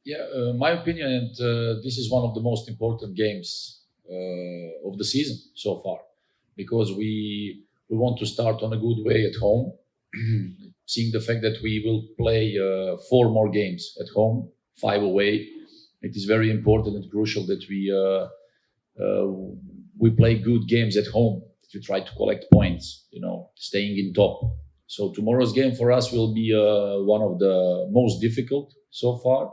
Yeah, my opinion, and this is one of the most important games of the season so far, because we want to start on a good way at home, seeing the fact that we will play four more games at home, five away. It is very important and crucial that uh, we play good games at home. To try to collect points, staying in top. So tomorrow's game for us will be one of the most difficult so far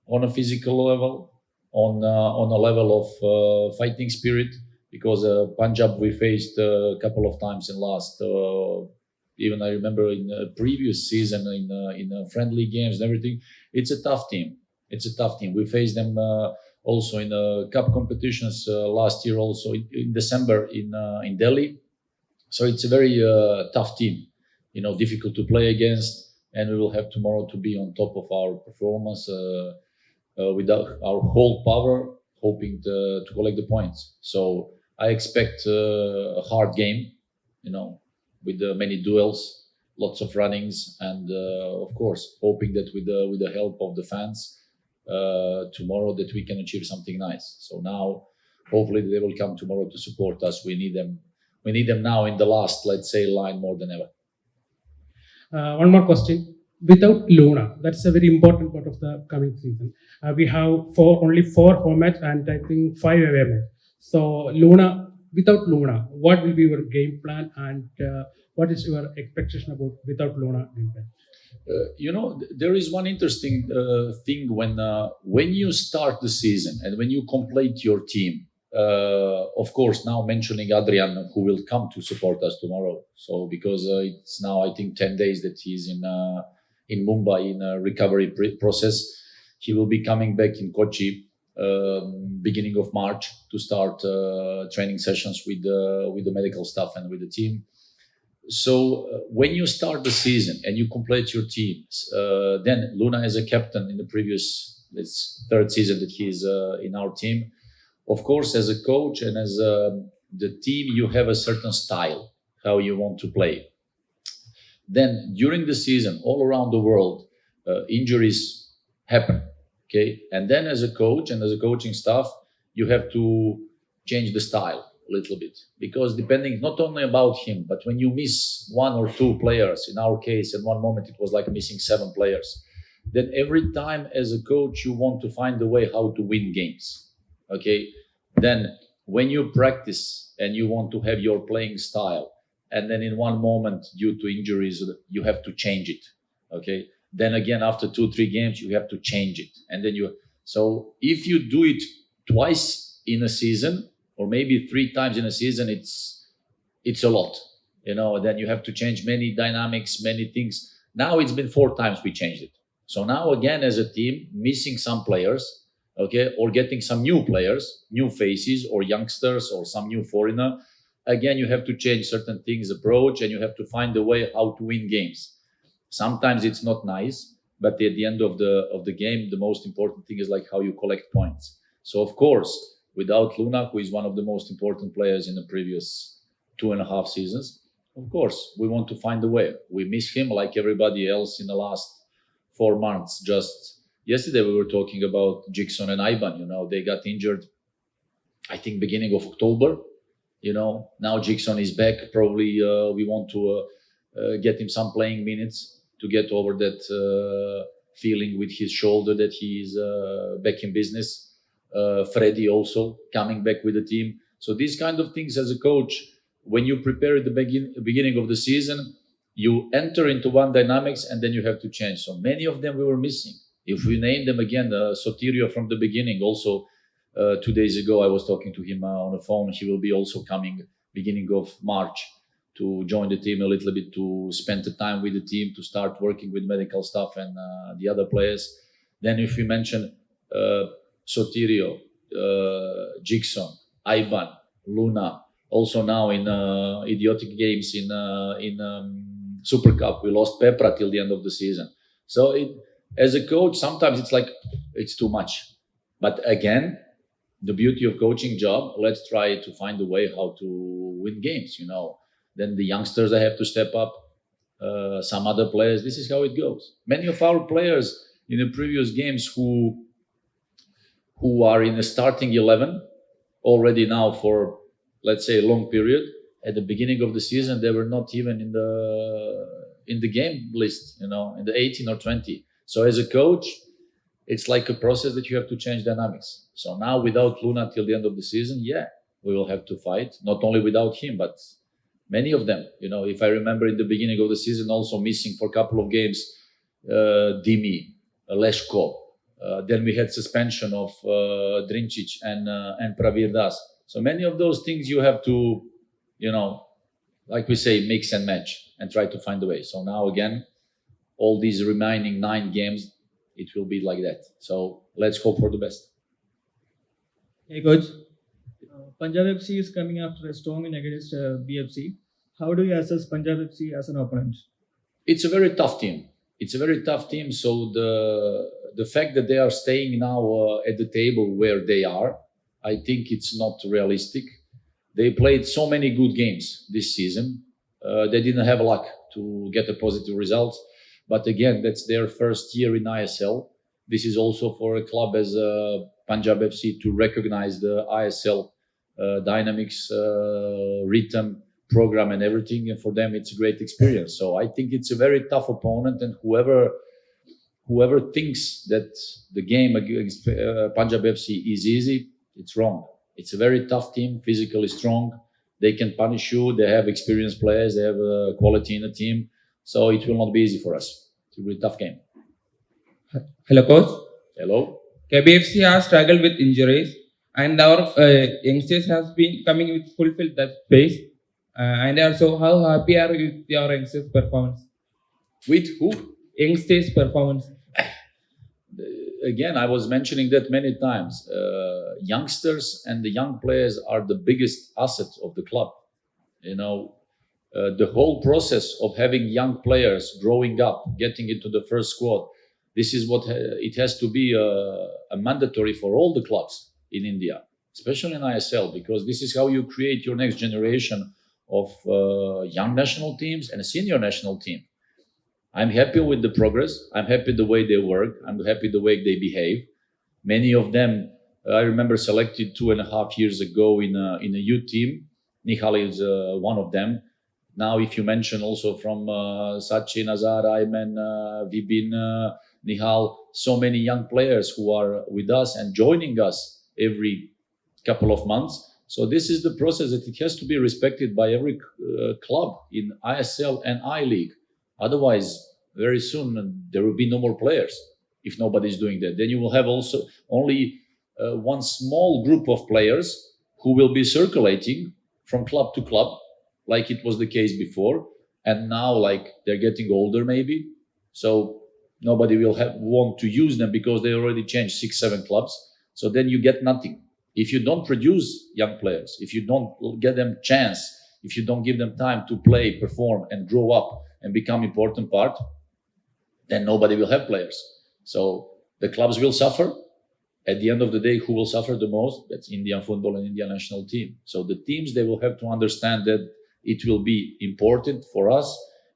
on a physical level, on a level of fighting spirit. Because Punjab we faced a couple of times in last. Even I remember in the previous season in friendly games and everything. It's a tough team. It's a tough team. We faced them also in cup competitions last year, also in December in Delhi. So it's a very tough team, difficult to play against, and we will have tomorrow to be on top of our performance with our whole power, hoping to collect the points. So I expect a hard game, with many duels, lots of runnings, and of course, hoping that with the help of the fans tomorrow that we can achieve something nice. So now, hopefully, they will come tomorrow to support us. We need them. We need them now in the last, let's say, line more than ever. One more question. Without Luna, that's a very important part of the coming season. We have only four home match and I think five away match. So Luna, without Luna, what will be your game plan and what is your expectation about without Luna game plan? There is one interesting thing when you start the season and when you complete your team. Of course, now mentioning Adrian, who will come to support us tomorrow. So because it's now I think 10 days that he's in Mumbai in a recovery process, he will be coming back in Kochi beginning of March to start training sessions with the medical staff and with the team. So when you start the season and you complete your teams, then Luna as a captain in the previous, it's third season that he's in our team. Of course, as a coach and as the team, you have a certain style how you want to play. Then during the season, all around the world, injuries happen. Okay, and then as a coach and as a coaching staff, you have to change the style a little bit, because depending not only about him, but when you miss one or two players, in our case at one moment it was like missing seven players, then every time as a coach you want to find a way how to win games. Okay, then when you practice and you want to have your playing style, and then in one moment due to injuries you have to change it. Okay, then again after 2-3 games you have to change it, and then so if you do it twice in a season or maybe three times in a season, it's a lot. Then you have to change many dynamics, many things. Now it's been 4 times we changed it. So now again as a team, missing some players, okay, or getting some new players, new faces, or youngsters, or some new foreigner. Again, you have to change certain things, approach, and you have to find a way how to win games. Sometimes it's not nice, but at the end of the game, the most important thing is like how you collect points. So of course, without Luna, who is one of the most important players in the previous 2.5 seasons, of course, we want to find a way. We miss him like everybody else in the last 4 months. Just yesterday, we were talking about Jigson and Ivan. They got injured, I think, beginning of October. Now Jigson is back. Probably we want to get him some playing minutes to get over that feeling with his shoulder that he's back in business. Freddie also coming back with the team. So these kind of things as a coach, when you prepare at the beginning of the season, you enter into one dynamics and then you have to change. So many of them we were missing. If we name them again, Sotirio from the beginning, also 2 days ago I was talking to him on the phone. He will be also coming beginning of March to join the team a little bit, to spend the time with the team, to start working with medical staff and the other players. Then if we mention Sotirio, Jigson, Ivan, Luna. Also now in idiotic games in Super Cup, we lost Pepra till the end of the season. So as a coach, sometimes it's like it's too much. But again, the beauty of coaching job, let's try to find a way how to win games. Then the youngsters, they have to step up. Some other players, this is how it goes. Many of our players, in the previous games who are in the starting 11 already now for, let's say, a long period. At the beginning of the season, they were not even in the game list, in the 18 or 20. So as a coach, it's like a process that you have to change dynamics. So now without Luna till the end of the season, we will have to fight, not only without him, but many of them. If I remember in the beginning of the season, also missing for a couple of games, Dimi, Leshko. Then we had suspension of Drincic and Pravir Das. So many of those things you have to, like we say, mix and match and try to find a way. So now again, all these remaining 9 games, it will be like that. So let's hope for the best. Hey coach, Punjab FC is coming after a strong win against BFC. How do you assess Punjab FC as an opponent? It's a very tough team. So the fact that they are staying now at the table where they are, I think it's not realistic. They played so many good games this season. They didn't have luck to get a positive result. But again, that's their first year in ISL. This is also for a club as Punjab FC to recognize the ISL dynamics, rhythm, program and everything. And for them, it's a great experience. So I think it's a very tough opponent. And whoever thinks that the game against Punjab FC is easy, it's wrong. It's a very tough team, physically strong. They can punish you. They have experienced players. They have quality in the team. So it will not be easy for us. It will be a tough game. Hello, coach. Hello. KBFC has struggled with injuries, and our youngsters has been coming with fulfilled that space. And also, how happy are you with your youngsters' performance? With who? Youngsters' performance. Again, I was mentioning that many times. Youngsters and the young players are the biggest asset of the club. The whole process of having young players growing up, getting into the first squad, this is what it has to be a mandatory for all the clubs in India, especially in ISL, because this is how you create your next generation of young national teams and a senior national team. I'm happy with the progress. I'm happy the way they work. I'm happy the way they behave. Many of them, I remember selected 2.5 years ago in a youth team. Nihal is one of them. Now, if you mention also from Sachin, Azar, Ayman, Vibin, Nihal, so many young players who are with us and joining us every couple of months. So this is the process that it has to be respected by every club in ISL and I-League. Otherwise, very soon there will be no more players if nobody is doing that. Then you will have also only one small group of players who will be circulating from club to club, like it was the case before. And now, like, they're getting older maybe. So nobody will want to use them because they already changed 6-7 clubs. So then you get nothing. If you don't produce young players, if you don't get them chance, if you don't give them time to play, perform, and grow up and become important part, then nobody will have players. So the clubs will suffer. At the end of the day, who will suffer the most? That's Indian football and Indian national team. So the teams, they will have to understand that it will be important for us.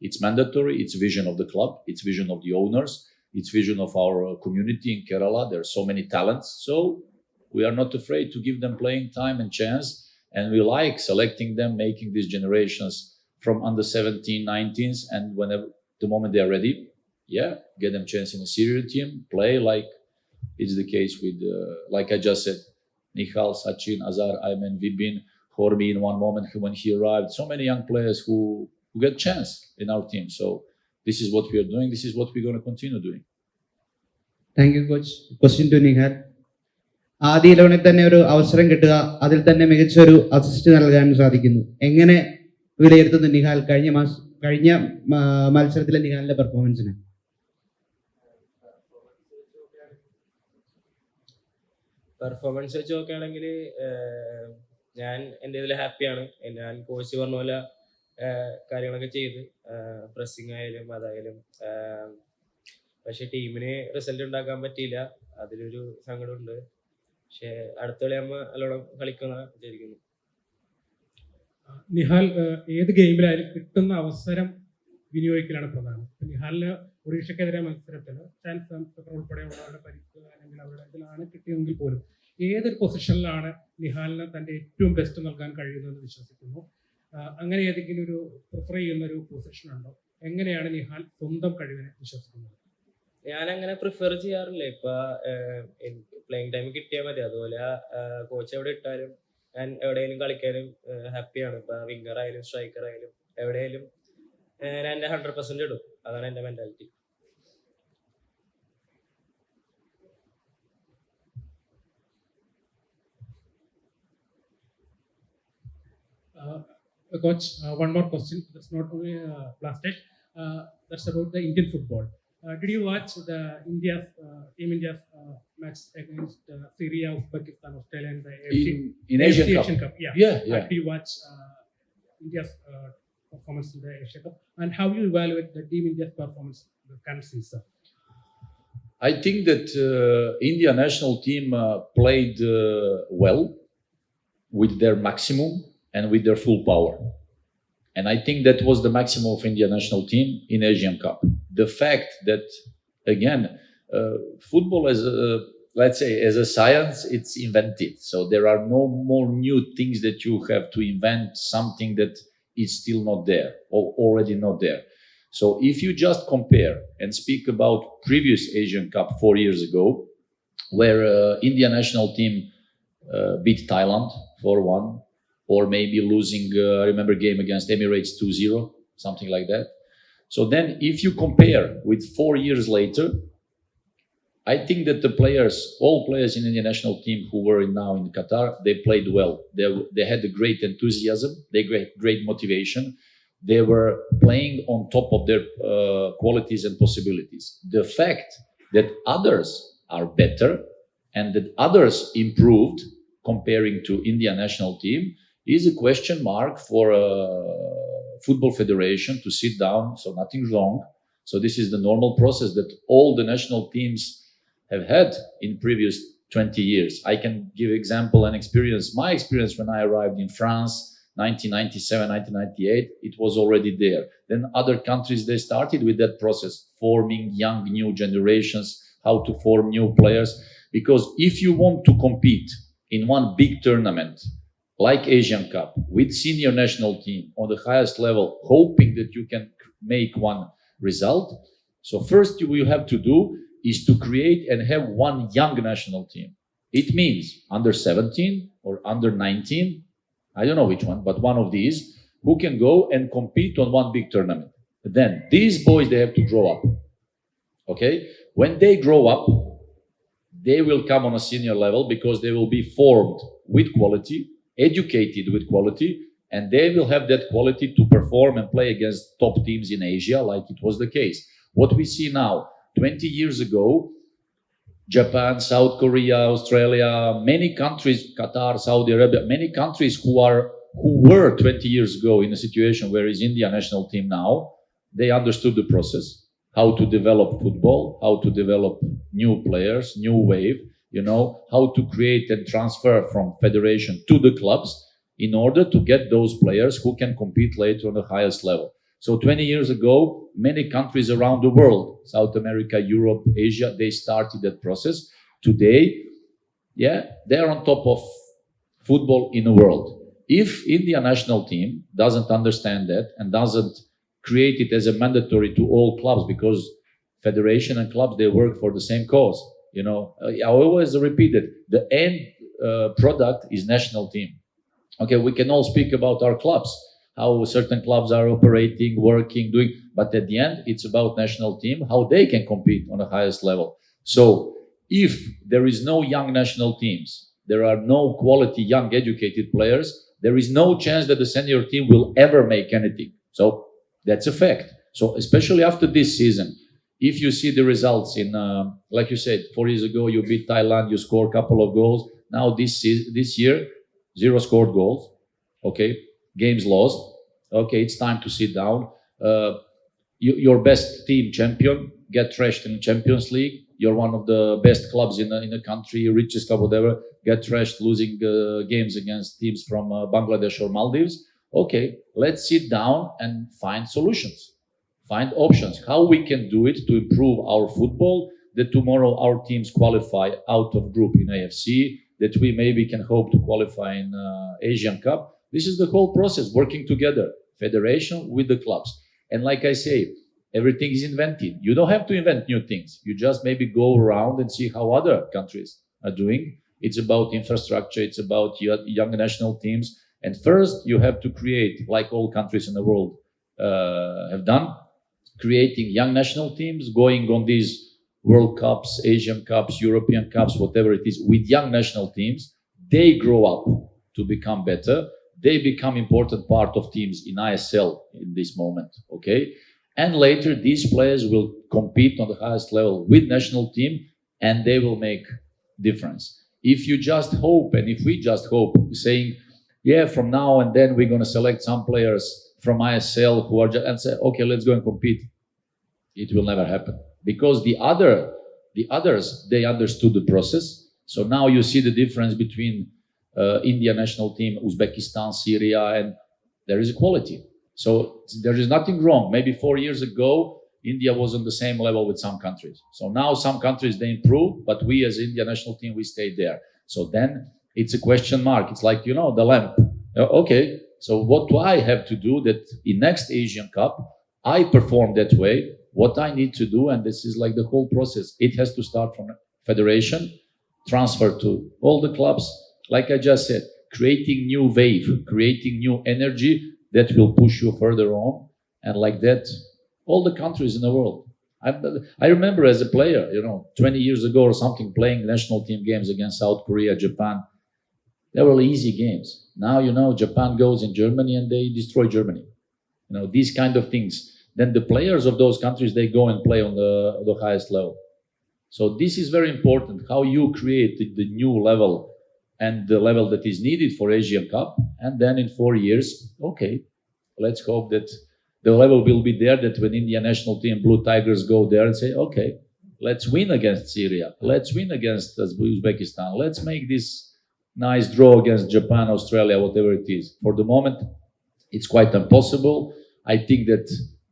It's mandatory. It's vision of the club. It's vision of the owners. It's vision of our community in Kerala. There are so many talents. So we are not afraid to give them playing time and chance. And we like selecting them, making these generations from under 17, 19s. And whenever the moment they are ready, get them chance in a senior team, play like it's the case with, like I just said, Nihal, Sachin, Azar, Ayman, Vibin, Hormi in one moment when he arrived. So many young players who get chance in our team. So this is what we are doing. This is what we're going to continue doing. Thank you, coach. Question to Nihal. ആദ്യ ഇലവനിൽ തന്നെ ഒരു അവസരം കിട്ടുക, അതിൽ തന്നെ മികച്ചൊരു assist നൽകാൻ സാധിക്കുന്നു. എങ്ങനെ വിലയിരുത്തുന്നു നിഹാൽ കഴിഞ്ഞ മത്സരത്തിലെ നിഹാലിന്റെ പെർഫോമൻസിനെ? പെർഫോമൻസ് വെച്ച് നോക്കുകയാണെങ്കിൽ ഞാൻ എൻ്റെ ഇതിൽ ഹാപ്പിയാണ്. ഞാൻ കോച്ച് പറഞ്ഞ പോലെ കാര്യങ്ങളൊക്കെ ചെയ്ത് പ്രസ്സിങ് ആയാലും അതായാലും, പക്ഷെ ടീമിന് റിസൾട്ട് ഉണ്ടാക്കാൻ പറ്റിയില്ല. അതിലൊരു സങ്കടമുണ്ട്. പക്ഷെ അടുത്ത കളി നമ്മൾ നല്ലോണം കളിക്കുന്ന വിചാരിക്കുന്നു. നിഹാൽ ഏത് ഗെയിമിലായാലും കിട്ടുന്ന അവസരം വിനിയോഗിക്കലാണ് പ്രധാനം. നിഹാലിന് ഒഡീഷയ്ക്കെതിരെ മത്സരത്തിൽ ചാൻസ് ഉൾപ്പെടെയുള്ളവരുടെ പരിക്ക് അല്ലെങ്കിൽ അവരുടെ ഇതിലാണ് കിട്ടിയെങ്കിൽ പോലും ഏതൊരു പൊസിഷനിലാണ് നിഹാലിന് തൻ്റെ ഏറ്റവും ബെസ്റ്റ് നൽകാൻ കഴിയുന്നതെന്ന് വിശ്വസിക്കുന്നു? അങ്ങനെ ഏതെങ്കിലും ഒരു പ്രിഫർ ചെയ്യുന്ന ഒരു പൊസിഷൻ ഉണ്ടോ? എങ്ങനെയാണ് നിഹാൽ സ്വന്തം കഴിവിനെ വിശ്വസിക്കുന്നത്? ഞാൻ അങ്ങനെ പ്രിഫർ ചെയ്യാറില്ല. ഇപ്പൊ പ്ലേയിങ് ടൈം കിട്ടിയാൽ മതി. അതുപോലെ കോച്ച് എവിടെ ഇട്ടാലും ഞാൻ എവിടെയെങ്കിലും കളിക്കാനും ഹാപ്പിയാണ്. ഇപ്പൊ വിങ്ങർ ആയാലും സ്ട്രൈക്കർ ആയാലും എവിടെയായാലും ഞാൻ എൻ്റെ 100% ഇടും. അതാണ് എൻ്റെ mentality. Coach, one more question. That's not only blasted. That's about the Indian football. Did you watch the Team India's match against Syria, Uzbekistan, Australia, and the in Asian Cup? Yeah. Did you watch India's performance in the Asia Cup? And how you evaluate the Team India's performance in the current season? I think that India national team played well with their maximum and with their full power. And I think that was the maximum of India national team in Asian Cup. The fact that, again, football as let's say as a science, it's invented. So there are no more new things that you have to invent, something that is still not there or already not there. So if you just compare and speak about previous Asian Cup 4 years ago, where India national team beat Thailand 4-1, or maybe losing, I remember game against Emirates 2-0, something like that. So then if you compare with 4 years later, I think that the players, all players in the Indian national team who were now in Qatar, they played well. They had a great enthusiasm, they had great motivation. They were playing on top of their qualities and possibilities. The fact that others are better and that others improved comparing to India national team is a question mark for a football federation to sit down. So nothing's wrong. So this is the normal process that all the national teams have had in previous 20 years. I can give example and experience. My experience when I arrived in France, 1997, 1998, it was already there. Then other countries, they started with that process, forming young, new generations, how to form new players. Because if you want to compete in one big tournament, like Asian Cup, with senior national team on the highest level, hoping that you can make one result. So first you have to do is to create and have one young national team. It means under 17 or under 19, I don't know which one, but one of these, who can go and compete on one big tournament. Then these boys, they have to grow up. Okay? When they grow up, they will come on a senior level because they will be formed with quality, educated with quality, and they will have that quality to perform and play against top teams in Asia like it was the case. What we see now, 20 years ago, Japan, South Korea, Australia, many countries, Qatar, Saudi Arabia, many countries who were 20 years ago in a situation where is India national team now, they understood the process, how to develop football, how to develop new players, new wave, how to create and transfer from federation to the clubs in order to get those players who can compete later on the highest level. So 20 years ago, many countries around the world, South America, Europe, Asia, they started that process. Today, they're on top of football in the world. If India national team doesn't understand that and doesn't create it as a mandatory to all clubs, because federation and clubs, they work for the same cause. I always repeat it. The end product is national team. Okay, we can all speak about our clubs, how certain clubs are operating, working, doing, but at the end, it's about national team, how they can compete on the highest level. So if there is no young national teams, there are no quality, young, educated players, there is no chance that the senior team will ever make anything. So that's a fact. So especially after this season, if you see the results in, like you said, 4 years ago, you beat Thailand, you score a couple of goals. Now this year, 0 scored goals. Okay, games lost. Okay, it's time to sit down. Your best team champion get trashed in the Champions League. You're one of the best clubs in the country, richest club, whatever, get trashed losing games against teams from Bangladesh or Maldives. Okay, let's sit down and find solutions. Find options. How we can do it to improve our football, that tomorrow our teams qualify out of group in AFC, that we maybe can hope to qualify in Asian Cup. This is the whole process, working together, federation with the clubs. And like I say, everything is invented. You don't have to invent new things. You just maybe go around and see how other countries are doing. It's about infrastructure. It's about young national teams. And first, you have to create, like all countries in the world have done, creating young national teams, going on these World Cups, Asian Cups, European Cups, whatever it is, with young national teams. They grow up to become better. They become important part of teams in ISL in this moment, okay? And later, these players will compete on the highest level with national team, and they will make difference. If you just hope, and if we just hope, saying, yeah, from now and then we're going to select some players from ISL who are just, and say, okay, let's go and compete. It will never happen, because the others, they understood the process. So now you see the difference between India national team, Uzbekistan, Syria, and there is equality. So there is nothing wrong. Maybe 4 years ago, India was on the same level with some countries. So now some countries, they improve, but we as India national team, we stayed there. So then it's a question mark. It's like, the lamp. Okay, so what do I have to do that in next Asian Cup, I perform that way? What I need to do, and this is like the whole process. It has to start from federation, transfer to all the clubs. Like I just said, creating new wave, creating new energy that will push you further on. And like that, all the countries in the world. I remember as a player, 20 years ago or something, playing national team games against South Korea, Japan. They were easy games. Now, Japan goes in Germany and they destroy Germany. These kind of things. Then the players of those countries, they go and play on the highest level. So this is very important, how you create the new level and the level that is needed for Asian Cup. And then in 4 years, okay, let's hope that the level will be there, that when India national team, Blue Tigers, go there and say, okay, let's win against Syria. Let's win against Uzbekistan. Let's make this nice draw against Japan, Australia, whatever it is. For the moment, it's quite impossible. I think that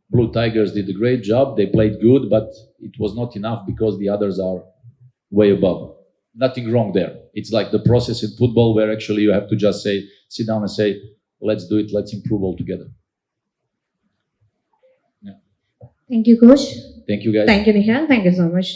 Blue Tigers did a great job. They played good, but it was not enough because the others are way above. Nothing wrong there. It's like the process in football where actually you have to just say, sit down and say, let's do it, let's improve all together. Yeah. Thank you, Coach. Thank you, guys. Thank you, Nihal. Thank you so much.